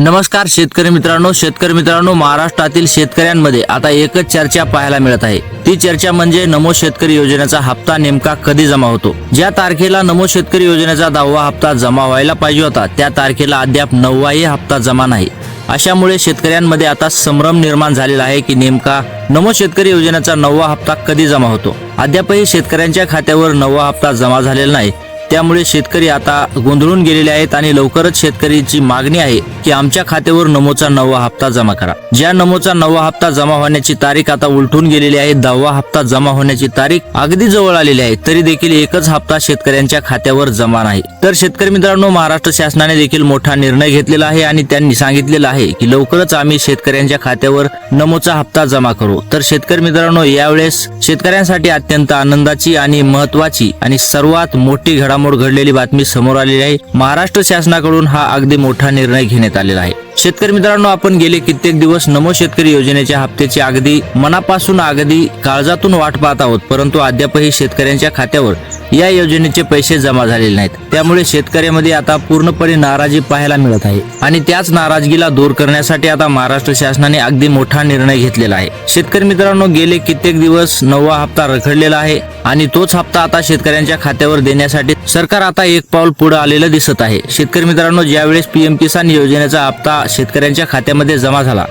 नमस्कार शेतकरी मित्रांनो, महाराष्ट्रातील शेतकऱ्यांमध्ये आता एकच चर्चा पाहायला मिळत आहे। ती चर्चा म्हणजे नमो शेतकरी योजनेचा हप्ता नेमका कधी जमा होतो। ज्या तारखेला नमो शेतकरी योजनेचा 10वा हप्ता जमा व्हायला पाहिजे होता त्या तारखेला अद्याप 9वाही हप्ता जमा नाही। अशामुळे शेतकऱ्यांमध्ये आता संभ्रम निर्माण झालेला आहे की नेमका नमो शेतकरी योजनेचा 9वा हप्ता कधी जमा होतो। अद्यापही शेतकऱ्यांच्या खात्यावर 9वा हप्ता जमा झालेला नाही, त्यामुळे शेतकरी आता गोंधळून गेलेले आहेत आणि लवकरच शेतकरीची मागणी आहे की आमच्या खात्यावर नमोचा 9वा हप्ता जमा करा। ज्या नमोचा 9वा हप्ता जमा होण्याची तारीख आता उलटून गेलेली आहे, 10वा हप्ता जमा होण्याची तारीख अगदी जवळ आलेली आहे, तरी देखील एकच हप्ता शेतकऱ्यांच्या खात्यावर जमा नाही। तर शेतकरी मित्रांनो, महाराष्ट्र शासनाने देखील मोठा निर्णय घेतलेला आहे आणि त्यांनी सांगितलेलं आहे की लवकरच आम्ही शेतकऱ्यांच्या खात्यावर नमोचा हप्ता जमा करू। तर शेतकरी मित्रांनो, यावेळेस शेतकऱ्यांसाठी अत्यंत आनंदाची आणि महत्त्वाची आणि सर्वात मोठी घडामोड घडलेली बातमी समोर आलेली आहे। महाराष्ट्र शासनाकडून हा अगदी मोठा निर्णय घेण्यात आलेला आहे। शेतकरी मित्रांनो, आपण गेले कित्येक दिवस नमो शेतकरी योजनेच्या हप्त्याची अगदी मनापासून अगदी काळजातून वाट पाहत आहोत, परंतु अद्यापही शेतकऱ्यांच्या खात्यावर या योजनेचे पैसे जमा झालेले नाहीत। त्यामुळे शेतकऱ्यांमध्ये आता पूर्णपणे नाराजी पाहायला मिळत आहे आणि त्याच नाराजगीला दूर करण्यासाठी आता महाराष्ट्र शासनाने अगदी मोठा निर्णय घेतलेला आहे। शेतकरी मित्रांनो, गेले कित्येक दिवस 9वा हप्ता रखडलेला आहे आणि तोच हप्ता आता शेतकऱ्यांच्या खात्यावर देण्यासाठी सरकार आता एक पाऊल पुढे आलेलं दिसत आहे। शेतकरी मित्रांनो, ज्यावेळेस पीएम किसान योजनेचा हप्ता शेतकऱ्यांच्या खात्यामध्ये जमा झाला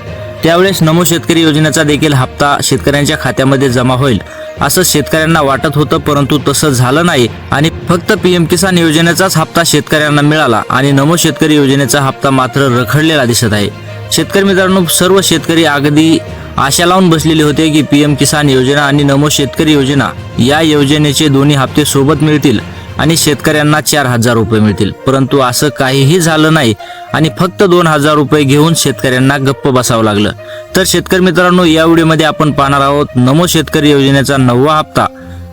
त्यावेळेस नमो शेतकरी योजनेचा देखील हप्ता शेतकऱ्यांच्या खात्यामध्ये जमा होईल असं शेतकऱ्यांना वाटत होतं, परंतु तसं झालं नाही आणि फक्त पीएम किसान योजनेचाच हप्ता शेतकऱ्यांना मिळाला आणि नमो शेतकरी योजनेचा हप्ता मात्र रखडलेला दिसत आहे। शेतकरी मित्रांनो, सर्व शेतकरी अगदी आशा लावून बसलेले होते की पीएम किसान योजना आणि नमो शेतकरी योजना या योजनेचे दोन्ही हप्ते सोबत मिळतील आणि शेतकऱ्यांना 4000 रुपये मिळतील, परंतु असं काहीही झालं नाही आणि फक्त 2000 रुपये घेऊन शेतकऱ्यांना गप्प बसावं लागलं। तर शेतकरी मित्रांनो, या व्हिडिओमध्ये आपण पाहणार आहोत नमो शेतकरी योजनेचा 9वा हप्ता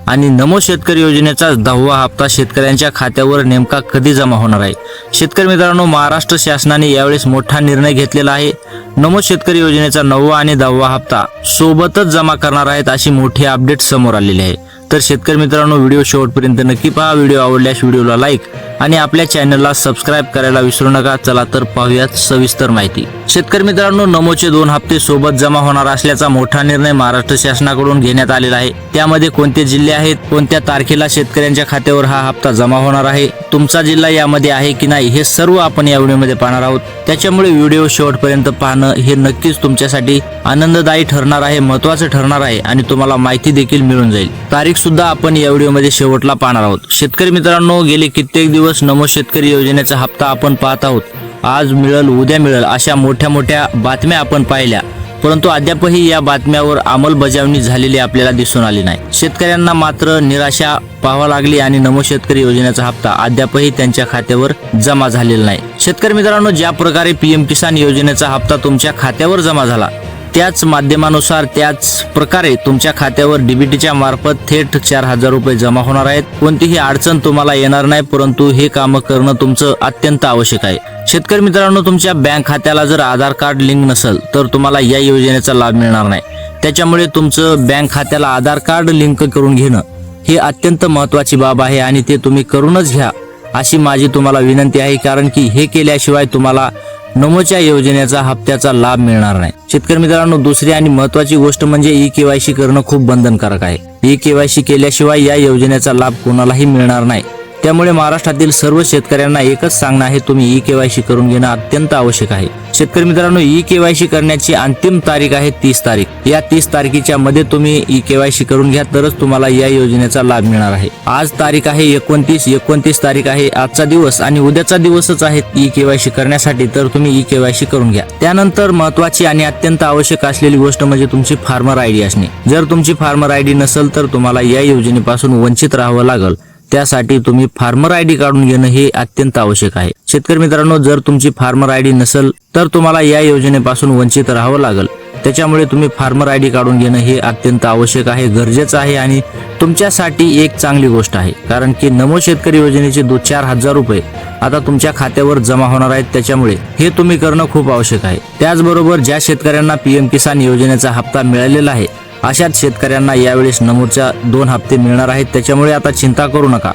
आणि नमो शेतकरी योजनेचा 10वा हप्ता शेतकऱ्यांच्या खात्यावर नेमका कधी जमा होणार आहे। शेतकरी मित्रांनो, महाराष्ट्र शासनाने यावेळेस मोठा निर्णय घेतलेला आहे। नमो शेतकरी योजनेचा 9वा आणि 10वा हप्ता सोबतच जमा करणार आहेत अशी मोठी अपडेट समोर आलेली आहे। तर शेतकरी मित्रांनो, व्हिडिओ शेवटपर्यंत नक्की पहा। व्हिडिओ आवडल्यास व्हिडिओला लाईक आणि आपल्या चॅनलला सबस्क्राईब करायला विसरू नका। चला तर पाहूयात सविस्तर माहिती। शेतकरी मित्रांनो, नमोचे 2 हप्ते सोबत जमा होणार असल्याचा मोठा निर्णय महाराष्ट्र शासनाकडून घेण्यात आलेला आहे। त्यामध्ये कोणते जिल्हे आहेत, कोणत्या तारखेला शेतकऱ्यांच्या खात्यावर हा हप्ता जमा होणार आहे, तुमचा जिल्हा यामध्ये आहे की नाही, हे सर्व आपण या व्हिडिओमध्ये पाहणार आहोत। त्याच्यामुळे व्हिडिओ शेवटपर्यंत पाहणं हे नक्कीच तुमच्यासाठी आनंददायी ठरणार आहे, महत्त्वाचं ठरणार आहे आणि तुम्हाला माहिती देखील मिळून जाईल। तारीख सुद्धा आपण या व्हिडिओमध्ये शेवटला पाहणार आहोत। शेतकरी मित्रांनो, गेले कित्येक दिवस नमो शेतकरी योजनेचा हप्ता आपण पाहत आहोत। आज मिळेल, उद्या मिळेल अशा मोठ्या बातम्या आपण पाहिल्या, परंतु अद्यापही या बातम्यावर अंमलबजावणी झालेली आपल्याला दिसून आली नाही। शेतकऱ्यांना मात्र निराशा पाहावी लागली आणि नमो शेतकरी योजनेचा हप्ता अद्यापही त्यांच्या खात्यावर जमा झालेला नाही। शेतकरी मित्रांनो, ज्या प्रकारे पीएम किसान योजनेचा हप्ता तुमच्या खात्यावर जमा झाला त्याच माध्यमानुसार त्याच प्रकारे तुमच्या खात्यावर डीबीटीच्या मार्फत थेट 4000 रुपये जमा होणार आहेत। कोणतीही अडचण तुम्हाला येणार नाही, परंतु हे काम करणं तुमचं अत्यंत आवश्यक आहे। शेतकरी मित्रांनो, तुमच्या बँक खात्याला जर आधार कार्ड लिंक नसेल तर तुम्हाला या योजनेचा लाभ मिळणार नाही। त्याच्यामुळे तुमचं बँक खात्याला आधार कार्ड लिंक करून घेणं ही अत्यंत महत्त्वाची बाब आहे आणि ते तुम्ही करूनच घ्या अशी माझी तुम्हाला विनंती आहे, कारण की हे केल्याशिवाय तुम्हाला नमोच्या योजनेचा हप्त्याचा लाभ मिळणार नाही। शेतकरी मित्रांनो, दुसरी आणि महत्त्वाची गोष्ट म्हणजे ई-केवायसी करणं खूप बंधनकारक आहे। ई-केवायसी केल्याशिवाय या योजनेचा लाभ कोणालाही मिळणार नाही। त्यामुळे महाराष्ट्रातील सर्व शेतकऱ्यांना एकच सांगणं आहे, तुम्ही ई-केवायसी करून घेणं अत्यंत आवश्यक आहे। शेतकरी मित्रांनो, ई-केवायसी करण्याची अंतिम तारीख आहे 30 तारीख। या 30 तारखेच्या मध्ये तुम्ही ई-केवायसी करून घ्या, तरच तुम्हाला या योजनेचा लाभ मिळणार आहे। आज तारीख आहे 29 तारीख आहे आजचा दिवस आणि उद्याचा दिवसच आहे ई-केवायसी करण्यासाठी, तर तुम्ही ई-केवायसी करून घ्या। त्यानंतर महत्त्वाची आणि अत्यंत आवश्यक असलेली गोष्ट म्हणजे तुमची फार्मर आयडी असणे। जर तुमची फार्मर आयडी नसेल तर तुम्हाला या योजनेपासून वंचित राहावं लागेल। त्यासाठी तुम्ही फार्मर आयडी काढून घेणं हे अत्यंत आवश्यक आहे। शेतकरी मित्रांनो, जर तुमची फार्मर आयडी नसेल तर तुम्हाला या योजनेपासून वंचित राहावं लागेल। त्याच्यामुळे तुम्ही फार्मर आयडी काढून घेणं हे अत्यंत आवश्यक आहे, गरजेचं आहे आणि तुमच्यासाठी एक चांगली गोष्ट आहे, कारण की नमो शेतकरी योजनेचे 4000 रुपये आता तुमच्या खात्यावर जमा होणार आहेत। त्याच्यामुळे हे तुम्ही करणं खूप आवश्यक आहे। त्याचबरोबर ज्या शेतकऱ्यांना पीएम किसान योजनेचा हप्ता मिळालेला आहे अशाच शेतकऱ्यांना यावेळेस नमोच्या 2 हप्ते मिळणार आहेत। त्याच्यामुळे आता चिंता करू नका।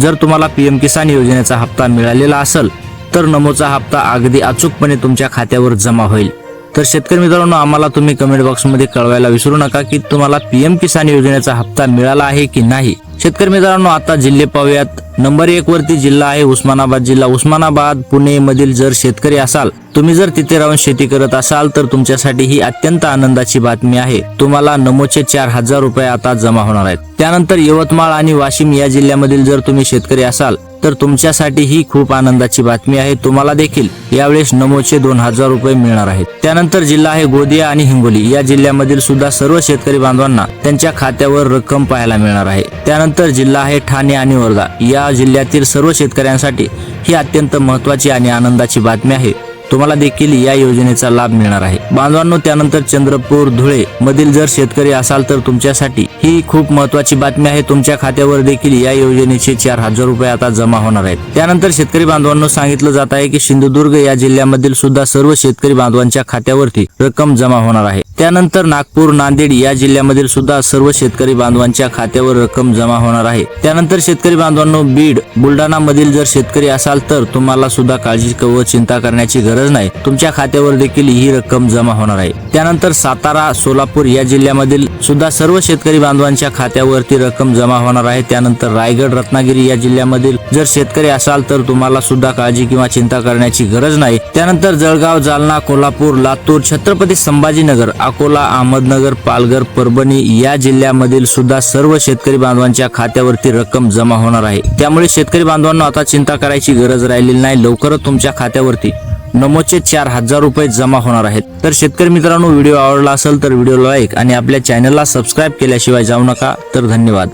जर तुम्हाला पीएम किसान योजनेचा हप्ता मिळालेला असेल तर नमोचा हप्ता अगदी अचूकपणे तुमच्या खात्यावर जमा होईल। तर शेतकरी मित्रांनो, आम्हाला तुम्ही कमेंट बॉक्समध्ये कळवायला विसरू नका की तुम्हाला पीएम किसान योजनेचा हप्ता मिळाला आहे की नाही। शेतकरी मित्रांनो, आता जिल्हे पाहूयात। नंबर 1 वरती जिल्हा आहे उस्मानाबाद जिल्हा। उस्मानाबाद पुणे मधील जर शेतकरी असाल, तुम्ही जर तिथे राहून शेती करत असाल तर तुमच्यासाठी ही अत्यंत आनंदाची बातमी आहे। तुम्हाला नमोचे 4000 रुपये आता जमा होणार आहेत। त्यानंतर यवतमाळ आणि वाशिम या जिल्ह्यामधील जर तुम्ही शेतकरी असाल तर तुमच्यासाठी ही खूप आनंदाची बातमी आहे। तुम्हाला देखील यावेळेस नमोचे 2000 रुपये मिळणार आहेत। त्यानंतर जिल्हा आहे गोंदिया आणि हिंगोली या जिल्ह्यामधील सुद्धा सर्व शेतकरी बांधवांना त्यांच्या खात्यावर रक्कम पाहायला मिळणार आहे। त्यानंतर जिल्हा आहे ठाणे आणि वर्धा या जिल्ह्यातील सर्व शेतकऱ्यांसाठी ही अत्यंत महत्त्वाची आणि आनंदाची बातमी आहे। तुम्हाला देखील या योजनेचा लाभ मिळणार आहे बांधवांनो। त्यानंतर चंद्रपूर धुळे मधील जर शेतकरी असाल तर तुमच्यासाठी ही खूप महत्त्वाची बातमी आहे। तुमच्या खात्यावर देखील या योजनेचे 4000 रुपये आता जमा होणार आहेत। त्यानंतर शेतकरी बांधवांनो सांगितलं जात आहे की सिंधुदुर्ग या जिल्ह्यामधील सुद्धा सर्व शेतकरी बांधवांच्या खात्यावरती रक्कम जमा होणार आहे। त्यानंतर नागपूर नांदेड या जिल्ह्यामधील सुद्धा सर्व शेतकरी बांधवांच्या खात्यावर रक्कम जमा होणार आहे। त्यानंतर शेतकरी बांधवांनो बीड बुलढाणा मधील जर शेतकरी असाल तर तुम्हाला सुद्धा काळजी व चिंता करण्याची गरज नाही, तुमच्या खात्यावर देखील ही रक्कम जमा होणार आहे। त्यानंतर सातारा सोलापूर या जिल्ह्यामधील सुद्धा सर्व शेतकरी बांधवांच्या खात्यावरती रक्कम जमा होणार आहे। त्यानंतर रायगड रत्नागिरी या जिल्ह्यामधील जर शेतकरी असाल तर तुम्हाला सुद्धा काळजी किंवा चिंता करण्याची गरज नाही। त्यानंतर जळगाव जालना कोल्हापूर लातूर छत्रपती संभाजीनगर अकोला अहमदनगर पालघर परभणी या जिल्ह्यामधील सुद्धा सर्व शेतकरी बांधवांच्या खात्यावरती रक्कम जमा होणार आहे। त्यामुळे शेतकरी बांधवांना आता चिंता करायची गरज राहिलेली नाही। लवकरच तुमच्या खात्यावरती नमोचे 4000 रुपये जमा होणार आहेत। तर शेतकरी मित्रांनो, व्हिडिओ आवडला असेल तर व्हिडिओला लाईक आणि आपल्या चॅनलला सबस्क्राईब केल्याशिवाय जाऊ नका। तर धन्यवाद।